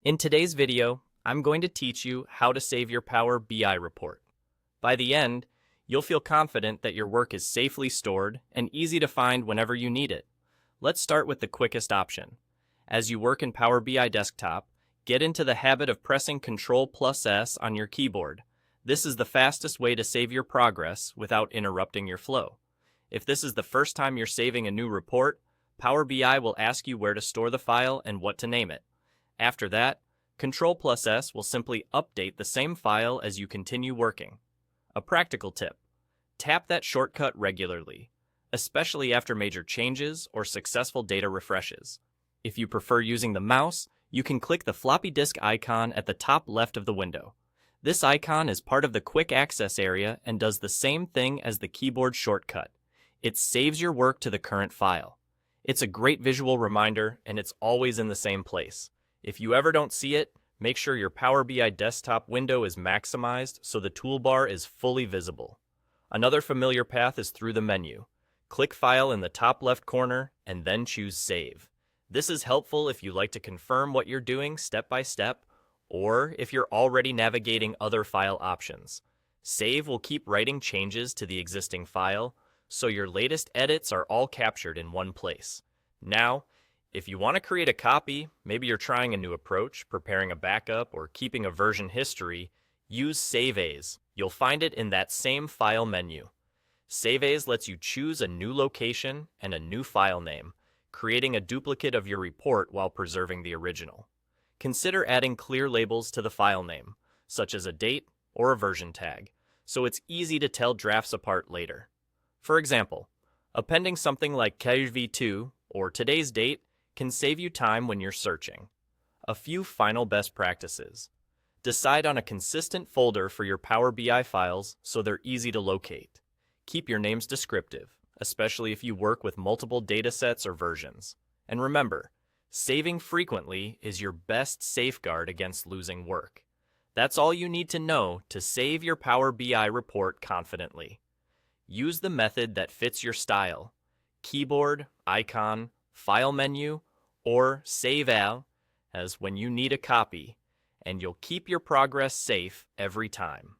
In today's video, I'm going to teach you how to save your Power BI report. By the end, you'll feel confident that your work is safely stored and easy to find whenever you need it. Let's start with the quickest option. As you work in Power BI Desktop, get into the habit of pressing Ctrl+S on your keyboard. This is the fastest way to save your progress without interrupting your flow. If this is the first time you're saving a new report, Power BI will ask you where to store the file and what to name it. After that, Ctrl+S will simply update the same file as you continue working. A practical tip: tap that shortcut regularly, especially after major changes or successful data refreshes. If you prefer using the mouse, you can click the floppy disk icon at the top left of the window. This icon is part of the quick access area and does the same thing as the keyboard shortcut. It saves your work to the current file. It's a great visual reminder, and it's always in the same place. If you ever don't see it, make sure your Power BI desktop window is maximized so the toolbar is fully visible. Another familiar path is through the menu. Click File in the top left corner and then choose Save. This is helpful if you like to confirm what you're doing step by step, or if you're already navigating other file options. Save will keep writing changes to the existing file, so your latest edits are all captured in one place. Now, if you want to create a copy, maybe you're trying a new approach, preparing a backup, or keeping a version history, use Save As. You'll find it in that same file menu. Save As lets you choose a new location and a new file name, creating a duplicate of your report while preserving the original. Consider adding clear labels to the file name, such as a date or a version tag, so it's easy to tell drafts apart later. For example, appending something like KV2 or today's date can save you time when you're searching. A few final best practices. Decide on a consistent folder for your Power BI files so they're easy to locate. Keep your names descriptive, especially if you work with multiple datasets or versions. And remember, saving frequently is your best safeguard against losing work. That's all you need to know to save your Power BI report confidently. Use the method that fits your style: keyboard, icon, file menu, or Save As when you need a copy, and you'll keep your progress safe every time.